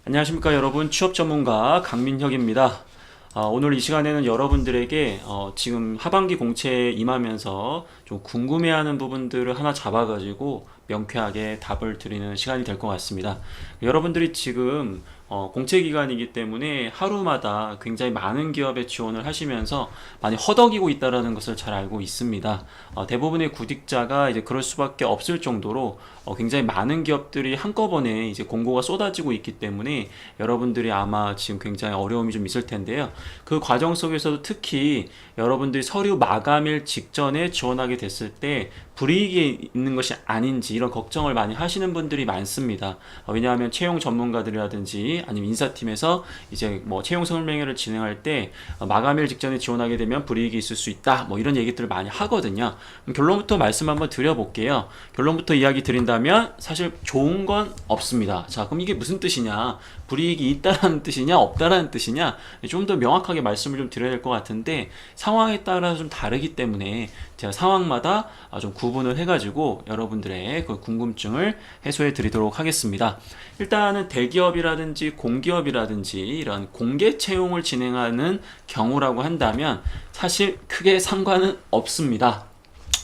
안녕하십니까 여러분, 취업 전문가 강민혁입니다. 오늘 이 시간에는 여러분들에게 지금 하반기 공채에 임하면서 좀 궁금해하는 부분들을 하나 잡아가지고 명쾌하게 답을 드리는 시간이 될 것 같습니다. 여러분들이 지금 공채 기간이기 때문에 하루마다 굉장히 많은 기업에 지원을 하시면서 많이 허덕이고 있다는 것을 잘 알고 있습니다. 대부분의 구직자가 이제 그럴 수밖에 없을 정도로 굉장히 많은 기업들이 한꺼번에 이제 공고가 쏟아지고 있기 때문에 여러분들이 아마 지금 굉장히 어려움이 좀 있을 텐데요. 그 과정 속에서도 특히 여러분들이 서류 마감일 직전에 지원하게 됐을 때 불이익이 있는 것이 아닌지 이런 걱정을 많이 하시는 분들이 많습니다. 왜냐하면 채용 전문가들이라든지 아니면 인사팀에서 이제 뭐 채용 설명회를 진행할 때 마감일 직전에 지원하게 되면 불이익이 있을 수 있다, 뭐 이런 얘기들을 많이 하거든요. 그럼 결론부터 말씀 한번 드려볼게요. 결론부터 이야기 드린다면 사실 좋은 건 없습니다. 자, 그럼 이게 무슨 뜻이냐? 불이익이 있다라는 뜻이냐 없다라는 뜻이냐, 좀 더 명확하게 말씀을 좀 드려야 될 것 같은데 상황에 따라서 좀 다르기 때문에 제가 상황마다 좀 구분을 해가지고 여러분들의 그 궁금증을 해소해 드리도록 하겠습니다. 일단은 대기업이라든지 공기업이라든지 이런 공개 채용을 진행하는 경우라고 한다면 사실 크게 상관은 없습니다.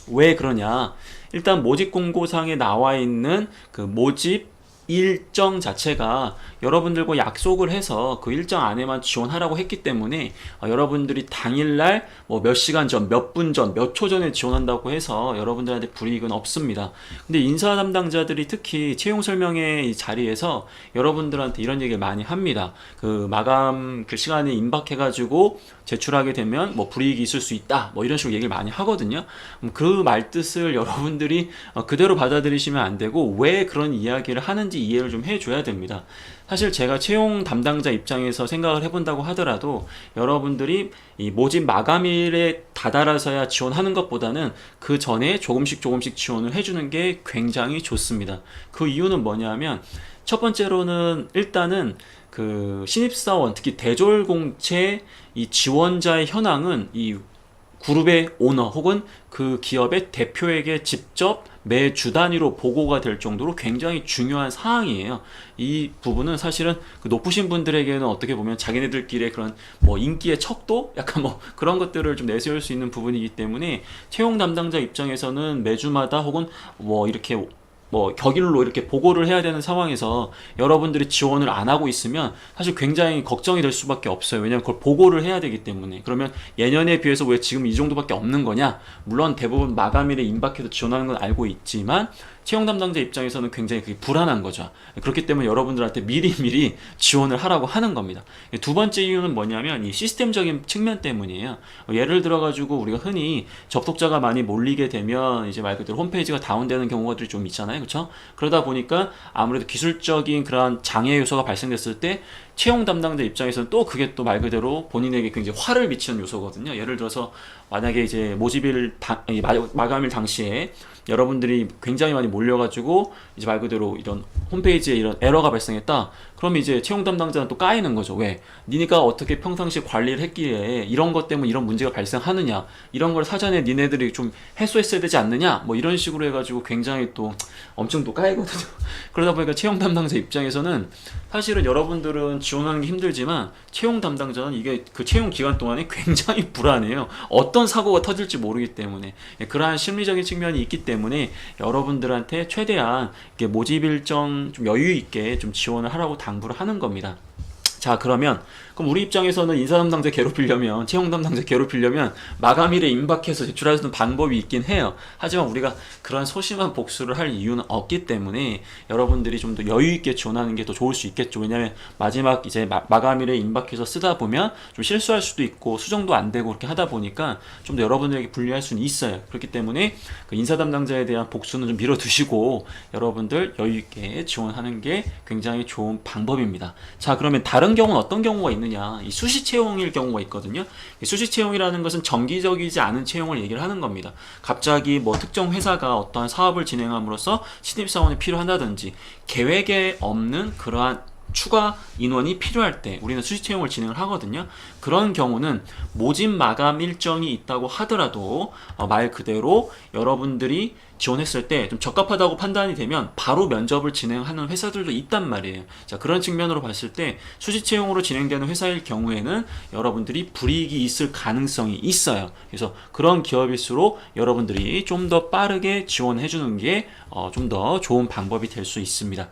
왜 그러냐? 일단 모집 공고상에 나와 있는 그 모집 일정 자체가 여러분들과 약속을 해서 그 일정 안에만 지원하라고 했기 때문에 여러분들이 당일날 뭐 몇 시간 전, 몇 분 전, 몇 초 전에 지원한다고 해서 여러분들한테 불이익은 없습니다. 근데 인사 담당자들이 특히 채용 설명회 이 자리에서 여러분들한테 이런 얘기를 많이 합니다. 그 마감 그 시간에 임박해가지고 제출하게 되면 뭐 불이익이 있을 수 있다, 뭐 이런 식으로 얘기를 많이 하거든요. 그 말뜻을 여러분들이 그대로 받아들이시면 안 되고 왜 그런 이야기를 하는지 이해를 좀 해줘야 됩니다. 사실 제가 채용 담당자 입장에서 생각을 해본다고 하더라도 여러분들이 이 모집 마감일에 다다라서야 지원하는 것보다는 그 전에 조금씩 지원을 해주는 게 굉장히 좋습니다. 그 이유는 뭐냐면 첫 번째로는 일단은 그 신입사원, 특히 대졸공채 이 지원자의 현황은 이 그룹의 오너 혹은 그 기업의 대표에게 직접 매주 단위로 보고가 될 정도로 굉장히 중요한 사항이에요. 이 부분은 사실은 그 높으신 분들에게는 어떻게 보면 자기네들끼리의 그런 뭐 인기의 척도 약간 뭐 그런 것들을 좀 내세울 수 있는 부분이기 때문에 채용 담당자 입장에서는 매주마다 혹은 뭐 이렇게 뭐 격일로 이렇게 보고를 해야 되는 상황에서 여러분들이 지원을 안 하고 있으면 사실 굉장히 걱정이 될 수밖에 없어요. 왜냐하면 그걸 보고를 해야 되기 때문에. 그러면 예년에 비해서 왜 지금 이 정도밖에 없는 거냐? 물론 대부분 마감일에 임박해서 지원하는 건 알고 있지만 채용 담당자 입장에서는 굉장히 그게 불안한 거죠. 그렇기 때문에 여러분들한테 미리미리 지원을 하라고 하는 겁니다. 두 번째 이유는 뭐냐면 이 시스템적인 측면 때문이에요. 예를 들어가지고 우리가 흔히 접속자가 많이 몰리게 되면 이제 말 그대로 홈페이지가 다운되는 경우가 좀 있잖아요. 그렇죠? 그러다 보니까 아무래도 기술적인 그런 장애 요소가 발생됐을 때 채용 담당자 입장에서는 또 그게 또 말 그대로 본인에게 굉장히 화를 미치는 요소거든요. 예를 들어서 만약에 이제 모집일 마감일 당시에 여러분들이 굉장히 많이 몰려가지고 이제 말 그대로 이런 홈페이지에 이런 에러가 발생했다. 그럼 이제 채용 담당자는 또 까이는 거죠. 왜? 니네가 어떻게 평상시에 관리를 했기에 이런 것 때문에 이런 문제가 발생하느냐, 이런 걸 사전에 니네들이 좀 해소했어야 되지 않느냐, 뭐 이런 식으로 해가지고 굉장히 또 엄청 또 까이거든요. 그러다 보니까 채용 담당자 입장에서는 사실은 여러분들은 지원하는 게 힘들지만 채용 담당자는 이게 그 채용 기간 동안에 굉장히 불안해요. 어떤 사고가 터질지 모르기 때문에. 그러한 심리적인 측면이 있기 때문에 여러분들한테 최대한 모집 일정 좀 여유 있게 좀 지원을 하라고 당부를 하는 겁니다. 자, 그러면 그럼 우리 입장에서는 인사 담당자 괴롭히려면, 채용 담당자 괴롭히려면 마감일에 임박해서 제출할 수 있는 방법이 있긴 해요. 하지만 우리가 그런 소심한 복수를 할 이유는 없기 때문에 여러분들이 좀 더 여유 있게 지원하는 게 더 좋을 수 있겠죠. 왜냐하면 마지막 이제 마감일에 임박해서 쓰다 보면 좀 실수할 수도 있고 수정도 안 되고 그렇게 하다 보니까 좀 더 여러분들에게 불리할 수는 있어요. 그렇기 때문에 그 인사 담당자에 대한 복수는 좀 밀어두시고 여러분들 여유 있게 지원하는 게 굉장히 좋은 방법입니다. 자, 그러면 다른 경우는 어떤 경우가 있느냐? 이 수시 채용일 경우가 있거든요. 수시 채용이라는 것은 정기적이지 않은 채용을 얘기를 하는 겁니다. 갑자기 뭐 특정 회사가 어떠한 사업을 진행함으로써 신입사원이 필요하다든지 계획에 없는 그러한 추가 인원이 필요할 때 우리는 수시 채용을 진행을 하거든요. 그런 경우는 모집 마감 일정이 있다고 하더라도 말 그대로 여러분들이 지원했을 때 좀 적합하다고 판단이 되면 바로 면접을 진행하는 회사들도 있단 말이에요. 자, 그런 측면으로 봤을 때 수시 채용으로 진행되는 회사일 경우에는 여러분들이 불이익이 있을 가능성이 있어요. 그래서 그런 기업일수록 여러분들이 좀 더 빠르게 지원해 주는 게 좀 더 좋은 방법이 될 수 있습니다.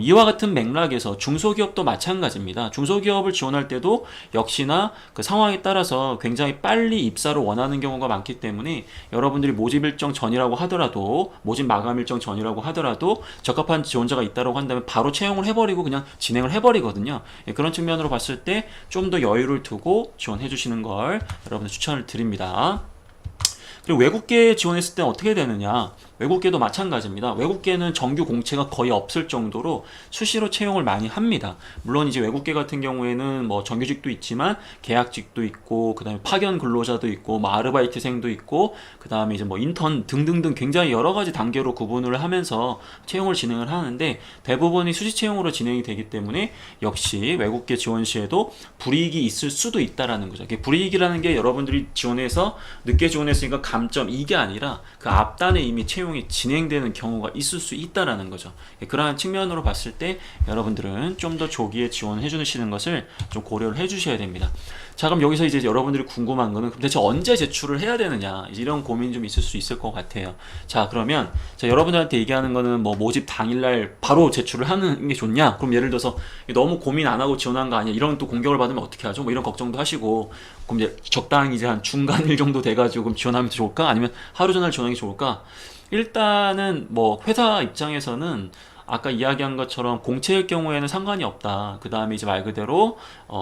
이와 같은 맥락에서 중소기업도 마찬가지입니다. 중소기업을 지원할 때도 역시나 그 상황에 따라서 굉장히 빨리 입사를 원하는 경우가 많기 때문에 여러분들이 모집 일정 전이라고 하더라도, 모집 마감 일정 전이라고 하더라도 적합한 지원자가 있다고 한다면 바로 채용을 해버리고 그냥 진행을 해버리거든요. 그런 측면으로 봤을 때 좀 더 여유를 두고 지원해 주시는 걸 여러분들 추천을 드립니다. 그리고 외국계 지원했을 때 어떻게 되느냐? 외국계도 마찬가지입니다. 외국계는 정규 공채가 거의 없을 정도로 수시로 채용을 많이 합니다. 물론 이제 외국계 같은 경우에는 뭐 정규직도 있지만 계약직도 있고, 그 다음에 파견 근로자도 있고, 뭐 아르바이트생도 있고, 그 다음에 이제 뭐 인턴 등등등 굉장히 여러 가지 단계로 구분을 하면서 채용을 진행을 하는데, 대부분이 수시 채용으로 진행이 되기 때문에 역시 외국계 지원 시에도 불이익이 있을 수도 있다라는 거죠. 불이익이라는 게 여러분들이 지원해서 늦게 지원했으니까 감점, 이게 아니라 그 앞단에 이미 채용이 진행되는 경우가 있을 수 있다라는 거죠. 그러한 측면으로 봤을 때 여러분들은 좀 더 조기에 지원해 주시는 것을 좀 고려를 해 주셔야 됩니다. 자, 그럼 여기서 이제 여러분들이 궁금한 거는 그럼 대체 언제 제출을 해야 되느냐, 이런 고민이 좀 있을 수 있을 것 같아요. 자, 그러면 여러분들한테 얘기하는 거는 뭐 모집 당일날 바로 제출을 하는 게 좋냐? 그럼 예를 들어서 너무 고민 안 하고 지원한 거 아니야? 이런 또 공격을 받으면 어떻게 하죠? 뭐 이런 걱정도 하시고, 그럼 이제 적당히 이제 한 중간일 정도 돼가지고 그럼 지원하면 좋을까? 아니면 하루 전날 지원하는 게 좋을까? 일단은 뭐 회사 입장에서는 아까 이야기한 것처럼 공채일 경우에는 상관이 없다. 그 다음에 이제 말 그대로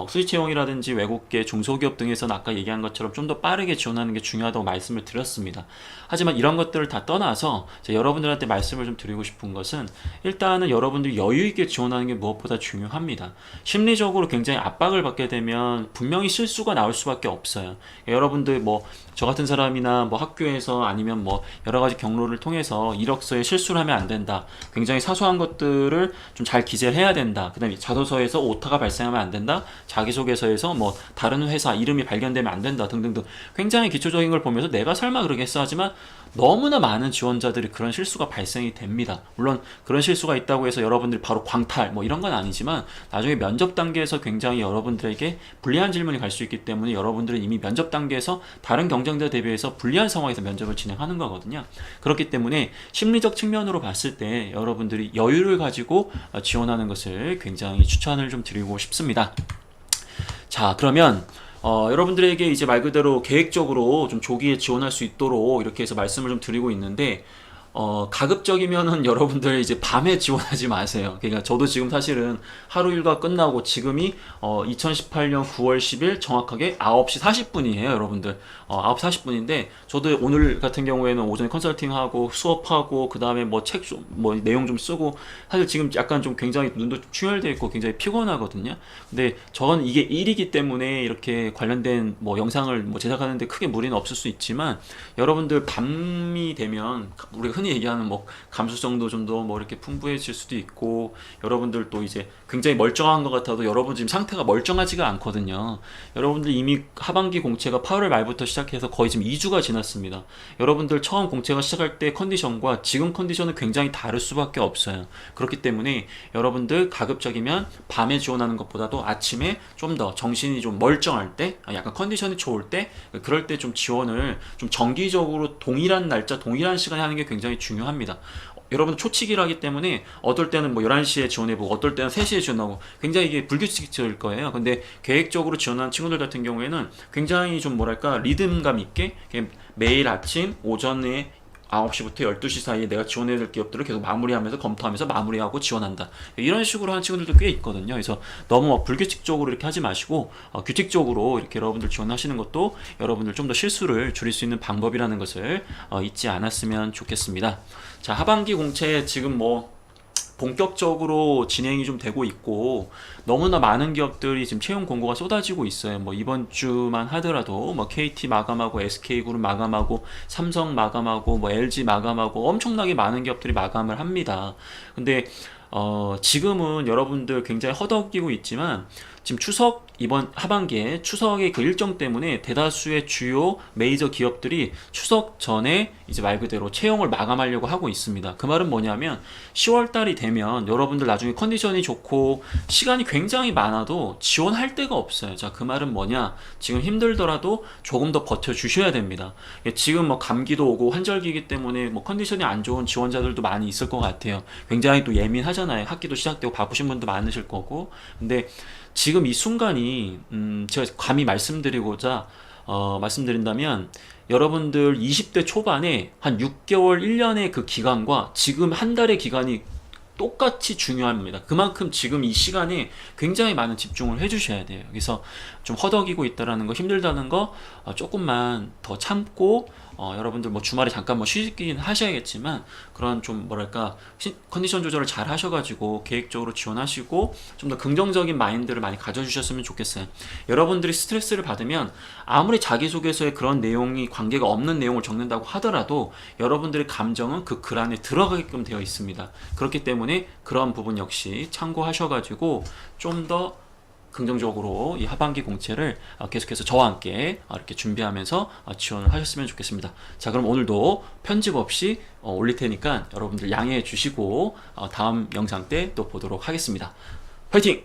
수시 채용이라든지 외국계 중소기업 등에서는 아까 얘기한 것처럼 좀 더 빠르게 지원하는 게 중요하다고 말씀을 드렸습니다. 하지만 이런 것들을 다 떠나서 여러분들한테 말씀을 좀 드리고 싶은 것은, 일단은 여러분들이 여유 있게 지원하는 게 무엇보다 중요합니다. 심리적으로 굉장히 압박을 받게 되면 분명히 실수가 나올 수밖에 없어요. 여러분들 뭐 저 같은 사람이나 뭐 학교에서 아니면 뭐 여러 가지 경로를 통해서 이력서에 실수를 하면 안 된다. 굉장히 사소한 것들을 좀 잘 기재를 해야 된다. 그 다음에 자소서에서 오타가 발생하면 안 된다. 자기소개서에서 뭐 다른 회사 이름이 발견되면 안 된다. 등등등 굉장히 기초적인 걸 보면서 내가 설마 그러겠어 하지만 너무나 많은 지원자들이 그런 실수가 발생이 됩니다. 물론 그런 실수가 있다고 해서 여러분들이 바로 광탈 뭐 이런 건 아니지만 나중에 면접 단계에서 굉장히 여러분들에게 불리한 질문이 갈 수 있기 때문에 여러분들은 이미 면접 단계에서 다른 경쟁자 대비해서 불리한 상황에서 면접을 진행하는 거거든요. 그렇기 때문에 심리적 측면으로 봤을 때 여러분들이 여유를 가지고 지원하는 것을 굉장히 추천을 좀 드리고 싶습니다. 자, 그러면 여러분들에게 이제 말 그대로 계획적으로 좀 조기에 지원할 수 있도록 이렇게 해서 말씀을 좀 드리고 있는데, 가급적이면은 여러분들 이제 밤에 지원하지 마세요. 그러니까 저도 지금 사실은 하루 일과 끝나고 지금이 2018년 9월 10일 정확하게 9시 40분이에요, 여러분들. 9시 40분인데 저도 오늘 같은 경우에는 오전에 컨설팅하고 수업하고 그 다음에 뭐 책 뭐 내용 좀 쓰고, 사실 지금 약간 좀 굉장히 눈도 좀 충혈돼 있고 굉장히 피곤하거든요. 근데 저는 이게 일이기 때문에 이렇게 관련된 뭐 영상을 뭐 제작하는데 크게 무리는 없을 수 있지만, 여러분들 밤이 되면 우리가 흔히 얘기하는 뭐 감수성도 좀 더 뭐 이렇게 풍부해질 수도 있고, 여러분들 또 이제 굉장히 멀쩡한 것 같아도 여러분 지금 상태가 멀쩡하지가 않거든요. 여러분들 이미 하반기 공채가 8월 말부터 시작해서 거의 지금 2주가 지났습니다. 여러분들 처음 공채가 시작할 때 컨디션과 지금 컨디션은 굉장히 다를 수밖에 없어요. 그렇기 때문에 여러분들 가급적이면 밤에 지원하는 것보다도 아침에 좀 더 정신이 좀 멀쩡할 때, 약간 컨디션이 좋을 때, 그럴 때 좀 지원을 좀 정기적으로 동일한 날짜 동일한 시간에 하는 게 굉장히 중요합니다. 여러분 초치기라기 때문에 어떨 때는 뭐 11시에 지원해보고 어떨 때는 3시에 지원하고 굉장히 이게 불규칙적일 거예요. 근데 계획적으로 지원하는 친구들 같은 경우에는 굉장히 좀 뭐랄까 리듬감 있게 매일 아침 오전에 9시부터 12시 사이에 내가 지원해야 될 기업들을 계속 마무리하면서 검토하면서 마무리하고 지원한다. 이런 식으로 하는 친구들도 꽤 있거든요. 그래서 너무 막 불규칙적으로 이렇게 하지 마시고 규칙적으로 이렇게 여러분들 지원하시는 것도 여러분들 좀 더 실수를 줄일 수 있는 방법이라는 것을 잊지 않았으면 좋겠습니다. 자, 하반기 공채 지금 뭐 본격적으로 진행이 좀 되고 있고, 너무나 많은 기업들이 지금 채용 공고가 쏟아지고 있어요. 뭐 이번 주만 하더라도 뭐 KT 마감하고 SK그룹 마감하고 삼성 마감하고 뭐 LG 마감하고 엄청나게 많은 기업들이 마감을 합니다. 근데 지금은 여러분들 굉장히 허덕이고 있지만 지금 추석 이번 하반기에 추석의 그 일정 때문에 대다수의 주요 메이저 기업들이 추석 전에 이제 말 그대로 채용을 마감하려고 하고 있습니다. 그 말은 뭐냐면 10월 달이 되면 여러분들 나중에 컨디션이 좋고 시간이 굉장히 많아도 지원할 데가 없어요. 자, 그 말은 뭐냐? 지금 힘들더라도 조금 더 버텨 주셔야 됩니다. 지금 뭐 감기도 오고 환절기이기 때문에 뭐 컨디션이 안 좋은 지원자들도 많이 있을 것 같아요. 굉장히 또 예민하잖아요. 학기도 시작되고 바쁘신 분도 많으실 거고. 근데 지금 이 순간이 제가 감히 말씀드린다면 여러분들 20대 초반에 한 6개월, 1년의 그 기간과 지금 한 달의 기간이 똑같이 중요합니다. 그만큼 지금 이 시간에 굉장히 많은 집중을 해주셔야 돼요. 그래서 좀 허덕이고 있다라는 거, 힘들다는 거 조금만 더 참고 여러분들 뭐 주말에 잠깐 뭐 쉬긴 하셔야겠지만 그런 좀 뭐랄까 컨디션 조절을 잘 하셔가지고 계획적으로 지원하시고 좀 더 긍정적인 마인드를 많이 가져주셨으면 좋겠어요. 여러분들이 스트레스를 받으면 아무리 자기소개서에 그런 내용이 관계가 없는 내용을 적는다고 하더라도 여러분들의 감정은 그 글 안에 들어가게끔 되어 있습니다. 그렇기 때문에 그런 부분 역시 참고하셔가지고 좀 더 긍정적으로 이 하반기 공채를 계속해서 저와 함께 이렇게 준비하면서 지원을 하셨으면 좋겠습니다. 자, 그럼 오늘도 편집 없이 올릴 테니까 여러분들 양해해 주시고 다음 영상 때 또 보도록 하겠습니다. 화이팅!